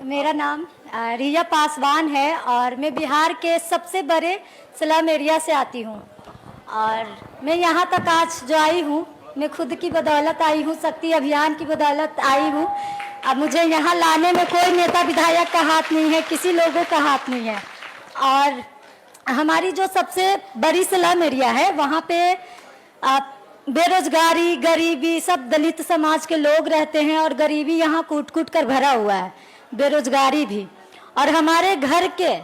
मेरा नाम रिया पासवान है और मैं बिहार के सबसे बड़े स्लम एरिया से आती हूँ। और मैं यहाँ तक आज जो आई हूँ, मैं खुद की बदौलत आई हूँ, शक्ति अभियान की बदौलत आई हूँ। अब मुझे यहाँ लाने में कोई नेता विधायक का हाथ नहीं है, किसी लोगों का हाथ नहीं है। और हमारी जो सबसे बड़ी स्लम एरिया है, वहाँ पे बेरोजगारी, गरीबी, सब दलित समाज के लोग रहते हैं और गरीबी यहाँ कूट कूट कर भरा हुआ है, बेरोजगारी भी। और हमारे घर के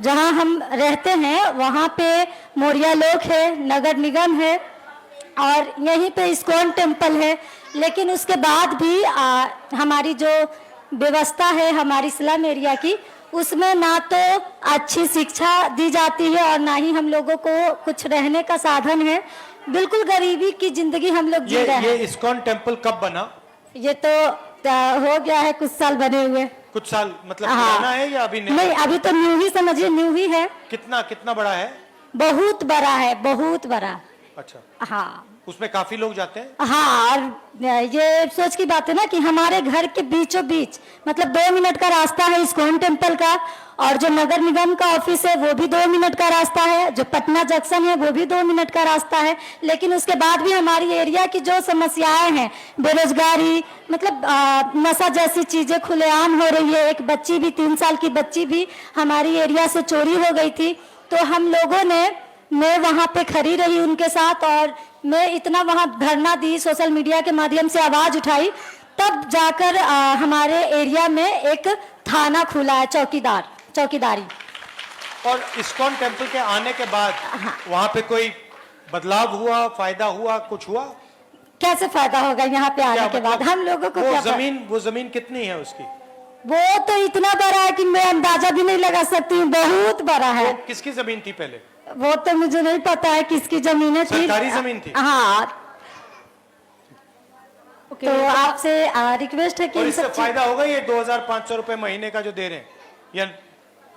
जहाँ हम रहते हैं वहाँ पे मोरिया लोक है, नगर निगम है और यहीं पे इस्कॉन टेम्पल है। लेकिन उसके बाद भी हमारी जो व्यवस्था है हमारी स्लम एरिया की, उसमें ना तो अच्छी शिक्षा दी जाती है और ना ही हम लोगों को कुछ रहने का साधन है। बिल्कुल गरीबी की जिंदगी हम लोग जी रहे हैं। ये इस्कॉन टेम्पल कब बना? ये तो हो गया है कुछ साल बने हुए। कुछ साल मतलब पुराना है या अभी नहीं, अभी तो न्यू ही समझिए, न्यू ही है। कितना बड़ा है? बहुत बड़ा है, बहुत बड़ा। अच्छा। हाँ, उसमें काफी लोग जाते हैं। हाँ, और ये सोच की बात है ना कि हमारे घर के बीचों बीच मतलब 2 मिनट का रास्ता है इस्कॉन टेम्पल का, और जो नगर निगम का ऑफिस है वो भी 2 मिनट का रास्ता है, जो पटना जंक्शन है वो भी 2 मिनट का रास्ता है। लेकिन उसके बाद भी हमारी एरिया की जो समस्याएं हैं, बेरोजगारी, मतलब नशा जैसी चीजें खुलेआम हो रही है। एक बच्ची भी, 3 साल की बच्ची भी हमारी एरिया से चोरी हो गई थी। तो हम लोगों ने, मैं वहाँ पे खड़ी रही उनके साथ और मैं इतना वहाँ धरना दी, सोशल मीडिया के माध्यम से आवाज उठाई, तब जाकर हमारे एरिया में एक थाना खुला है, चौकीदारी। और इस्कॉन टेम्पल के आने के बाद वहाँ पे कोई बदलाव हुआ, फायदा हुआ, कुछ हुआ? कैसे फायदा होगा यहाँ पे आने के बाद? हम लोगों को वो जमीन कितनी है उसकी? वो तो इतना बड़ा है कि मैं अंदाजा भी नहीं लगा सकती हूँ, बहुत बड़ा है। किसकी जमीन थी पहले? वो तो मुझे नहीं पता है किसकी जमीनें थी। सरकारी जमीन थी? हाँ। तो आपसे रिक्वेस्ट है कि और इससे फायदा होगा ये 2500 रुपए महीने का जो दे रहे हैं, या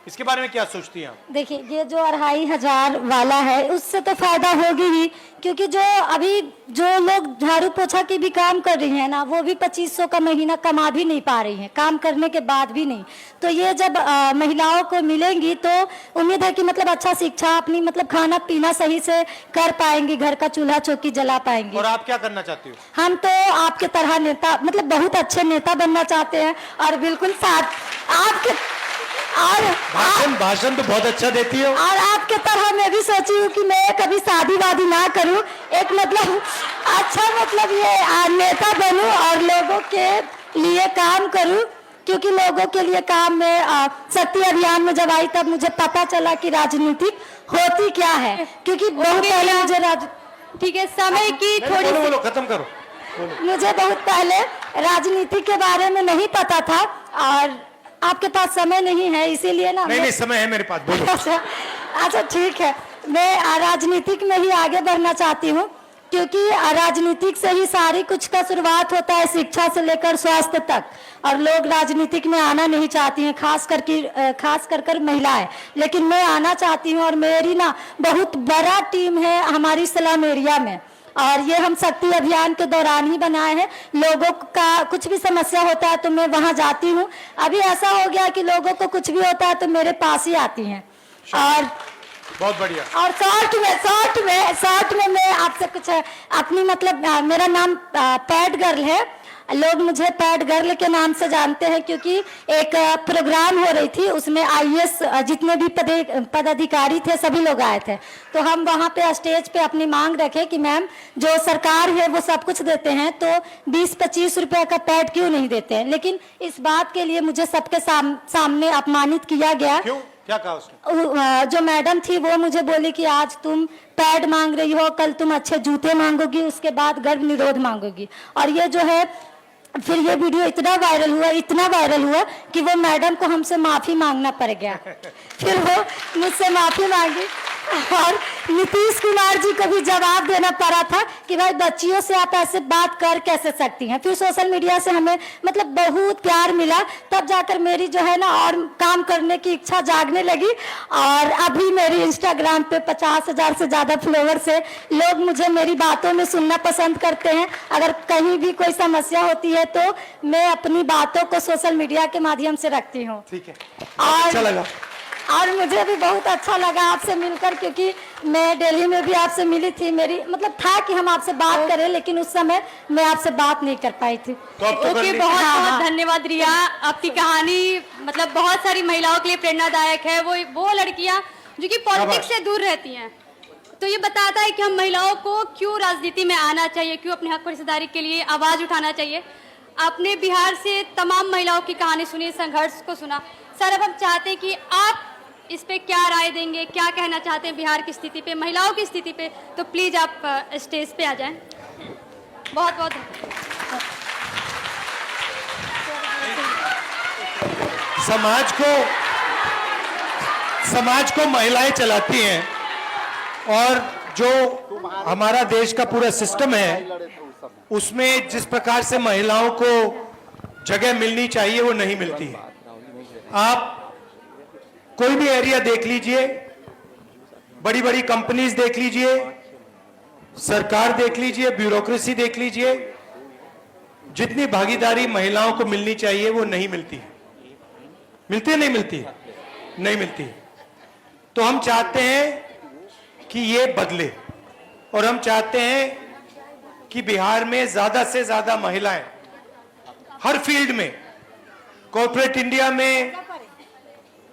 इसके बारे में क्या सोचती हैं आप? देखिए, ये जो 2500 वाला है उससे तो फायदा होगी ही, क्योंकि जो अभी जो लोग झाड़ू पोछा की भी काम कर रही हैं ना, वो भी 2500 का महीना कमा भी नहीं पा रही हैं, काम करने के बाद भी नहीं। तो ये जब महिलाओं को मिलेंगी तो उम्मीद है कि मतलब अच्छा शिक्षा, अपनी मतलब खाना पीना सही से कर पाएंगी, घर का चूल्हा चौकी जला पाएंगी। और आप क्या करना चाहती हो? हम तो आपके तरह नेता, मतलब बहुत अच्छे नेता बनना चाहते हैं और बिल्कुल साथ आपके, और भाषण तो बहुत अच्छा देती है। और आपके तरह मैं भी सोची हूँ कि मैं कभी शादी वादी ना करूँ, एक मतलब अच्छा मतलब ये नेता बनूं और लोगों के लिए काम करूं। क्योंकि लोगों के लिए काम में शक्ति अभियान में जब आई तब मुझे पता चला कि राजनीतिक होती क्या है। क्योंकि बहुत पहले मुझे ठीक है, समय की थोड़ी बोलो, खत्म करो। मुझे बहुत पहले राजनीति के बारे में नहीं पता था और आपके पास समय नहीं है, इसीलिए ना। नहीं, समय है मेरे पास, बोलो। अच्छा ठीक है, मैं राजनीतिक में ही आगे बढ़ना चाहती हूँ, क्योंकि राजनीतिक से ही सारी कुछ का शुरुआत होता है, शिक्षा से लेकर स्वास्थ्य तक। और लोग राजनीतिक में आना नहीं चाहती हैं, खास कर महिलाएं। लेकिन मैं आना चाहती हूँ और मेरी ना बहुत बड़ा टीम है हमारी स्लम एरिया में, और ये हम शक्ति अभियान के दौरान ही बनाए हैं। लोगों का कुछ भी समस्या होता है तो मैं वहां जाती हूँ। अभी ऐसा हो गया कि लोगों को कुछ भी होता है तो मेरे पास ही आती हैं। और बहुत बढ़िया। और शॉर्ट में मैं आपसे कुछ अपनी मतलब, मेरा नाम पैड गर्ल है, लोग मुझे पैड गर्ल के नाम से जानते हैं, क्योंकि एक प्रोग्राम हो रही थी, उसमें आईएएस जितने भी पदाधिकारी थे सभी लोग आए थे। तो हम वहाँ पे स्टेज पे अपनी मांग रखे कि मैम, जो सरकार है वो सब कुछ देते हैं तो 20-25 रुपए का पैड क्यों नहीं देते हैं। लेकिन इस बात के लिए मुझे सबके सामने अपमानित किया गया। क्यों? क्या कहा उसने? जो मैडम थी वो मुझे बोली कि आज तुम पैड मांग रही हो, कल तुम अच्छे जूते मांगोगी, उसके बाद गर्भ निरोध मांगोगी। और ये जो है, फिर ये वीडियो इतना वायरल हुआ कि वो मैडम को हमसे माफी मांगना पड़ गया। फिर वो मुझसे माफी मांगी और नीतीश कुमार जी को भी जवाब देना पड़ा था कि भाई बच्चियों से आप ऐसे बात कर कैसे सकती हैं। फिर सोशल मीडिया से हमें मतलब बहुत प्यार मिला, तब जाकर मेरी जो है ना और काम करने की इच्छा जागने लगी। और अभी मेरी इंस्टाग्राम पे 50,000 से ज़्यादा फॉलोवर्स है। लोग मुझे मेरी बातों में सुनना पसंद करते हैं। अगर कहीं भी कोई समस्या होती है तो मैं अपनी बातों को सोशल मीडिया के माध्यम से रखती हूँ। ठीक है, और अच्छा लगा। और मुझे भी बहुत अच्छा लगा आपसे मिलकर, क्योंकि मैं दिल्ली में भी आपसे मिली थी। मेरी मतलब था कि हम आपसे बात करें, लेकिन उस समय मैं आपसे बात नहीं कर पाई थी। तो अब तो कर ओके, ली। बहुत हाँ, बहुत हाँ। धन्यवाद रिया। आपकी कहानी मतलब बहुत सारी महिलाओं के लिए प्रेरणादायक है। वो लड़कियां जो कि पॉलिटिक्स से दूर रहती हैं, तो ये बताता है कि हम महिलाओं को क्यों राजनीति में आना चाहिए, क्यों अपने हक पर हिस्सेदारी के लिए आवाज उठाना चाहिए। आपने बिहार से तमाम महिलाओं की कहानी सुनी, संघर्ष को सुना। सर, अब हम चाहते हैं कि आप इस पे क्या राय देंगे, क्या कहना चाहते हैं बिहार की स्थिति पे, महिलाओं की स्थिति पे, तो प्लीज आप स्टेज पे आ जाएं। बहुत बहुत समाज को महिलाएं चलाती हैं, और जो हमारा देश का पूरा सिस्टम है उसमें जिस प्रकार से महिलाओं को जगह मिलनी चाहिए वो नहीं मिलती है। आप कोई भी एरिया देख लीजिए, बड़ी बड़ी कंपनीज देख लीजिए, सरकार देख लीजिए, ब्यूरोक्रेसी देख लीजिए, जितनी भागीदारी महिलाओं को मिलनी चाहिए वो नहीं मिलती है। मिलती है, नहीं मिलती है? नहीं मिलती है। तो हम चाहते हैं कि ये बदले, और हम चाहते हैं कि बिहार में ज्यादा से ज्यादा महिलाएं हर फील्ड में, कॉर्पोरेट इंडिया में,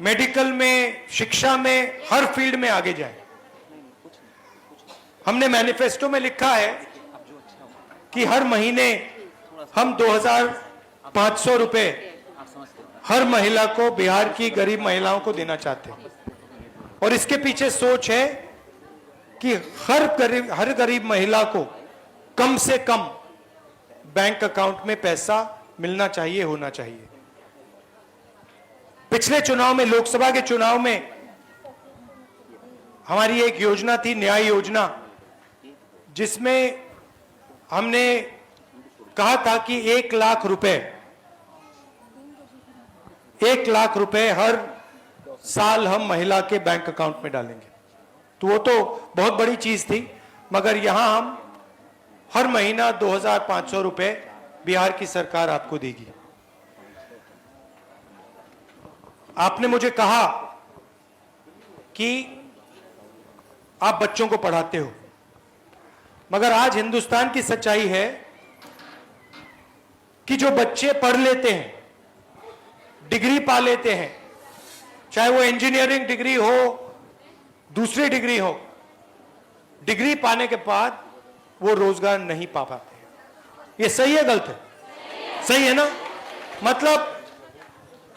मेडिकल में, शिक्षा में, हर फील्ड में आगे जाएं। हमने मैनिफेस्टो में लिखा है कि हर महीने हम 2,500 रुपए हर महिला को, बिहार की गरीब महिलाओं को देना चाहते हैं। और इसके पीछे सोच है कि हर गरीब महिला को कम से कम बैंक अकाउंट में पैसा मिलना चाहिए, होना चाहिए। पिछले चुनाव में, लोकसभा के चुनाव में, हमारी एक योजना थी, न्याय योजना, जिसमें हमने कहा था कि 1 लाख रुपए, 1 लाख रुपए हर साल हम महिला के बैंक अकाउंट में डालेंगे। तो वो तो बहुत बड़ी चीज थी, मगर यहां हम हर महीना 2,500 रुपए बिहार की सरकार आपको देगी। आपने मुझे कहा कि आप बच्चों को पढ़ाते हो, मगर आज हिंदुस्तान की सच्चाई है कि जो बच्चे पढ़ लेते हैं, डिग्री पा लेते हैं, चाहे वो इंजीनियरिंग डिग्री हो, दूसरी डिग्री हो, डिग्री पाने के बाद वो रोजगार नहीं पा पाते। ये सही है, गलत है? सही है ना? मतलब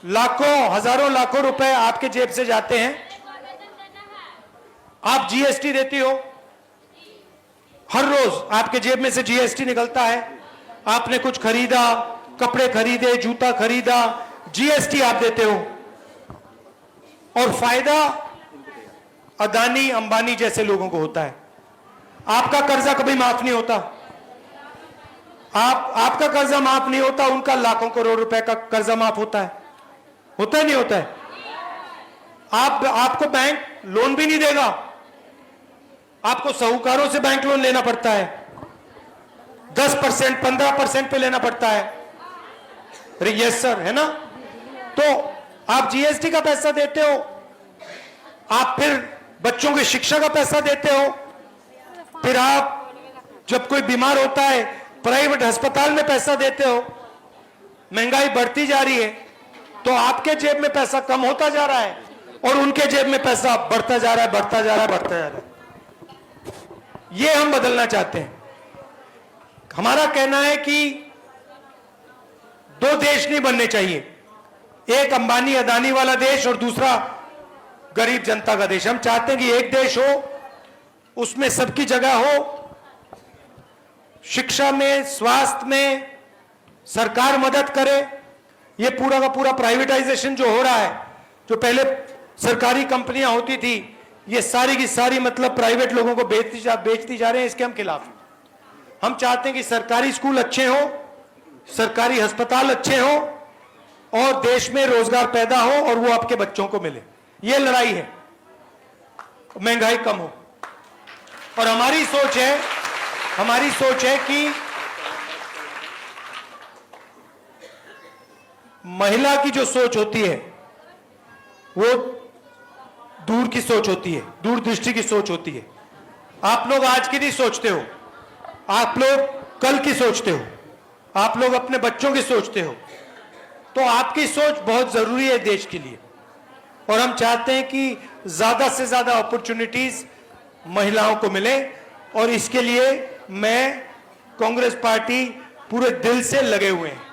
लाखों, हजारों लाखों रुपए आपके जेब से जाते हैं, आप जीएसटी देती हो, हर रोज आपके जेब में से जीएसटी निकलता है। आपने कुछ खरीदा, कपड़े खरीदे, जूता खरीदा, जीएसटी आप देते हो, और फायदा अदानी, अंबानी जैसे लोगों को होता है। आपका कर्जा कभी माफ नहीं होता, आपका कर्जा माफ नहीं होता, उनका लाखों करोड़ रुपए का कर्जा माफ होता है। होता है, नहीं होता है? आपको बैंक लोन भी नहीं देगा, आपको साहूकारों से बैंक लोन लेना पड़ता है, 10%, 15% पे लेना पड़ता है। अरे यस सर, है ना? तो आप जीएसटी का पैसा देते हो, आप फिर बच्चों की शिक्षा का पैसा देते हो, फिर आप जब कोई बीमार होता है प्राइवेट अस्पताल में पैसा देते हो। महंगाई बढ़ती जा रही है, तो आपके जेब में पैसा कम होता जा रहा है और उनके जेब में पैसा बढ़ता जा रहा है, बढ़ता जा रहा है, बढ़ता जा रहा है। ये हम बदलना चाहते हैं। हमारा कहना है कि 2 देश नहीं बनने चाहिए, एक अंबानी अदानी वाला देश और दूसरा गरीब जनता का देश। हम चाहते हैं कि एक देश हो, उसमें सबकी जगह हो, शिक्षा में, स्वास्थ्य में सरकार मदद करे। ये पूरा का पूरा प्राइवेटाइजेशन जो हो रहा है, जो पहले सरकारी कंपनियां होती थी, ये सारी की सारी मतलब प्राइवेट लोगों को बेचती जा रहे हैं, इसके हम खिलाफ हैं। हम चाहते हैं कि सरकारी स्कूल अच्छे हो, सरकारी अस्पताल अच्छे हो और देश में रोजगार पैदा हो और वो आपके बच्चों को मिले। ये लड़ाई है, महंगाई कम हो। और हमारी सोच है कि महिला की जो सोच होती है वो दूर की सोच होती है, दूरदृष्टि की सोच होती है। आप लोग आज की नहीं सोचते हो, आप लोग कल की सोचते हो, आप लोग अपने बच्चों की सोचते हो। तो आपकी सोच बहुत जरूरी है देश के लिए। और हम चाहते हैं कि ज्यादा से ज्यादा अपॉर्चुनिटीज महिलाओं को मिले और इसके लिए मैं कांग्रेस पार्टी पूरे दिल से लगे हुए हैं।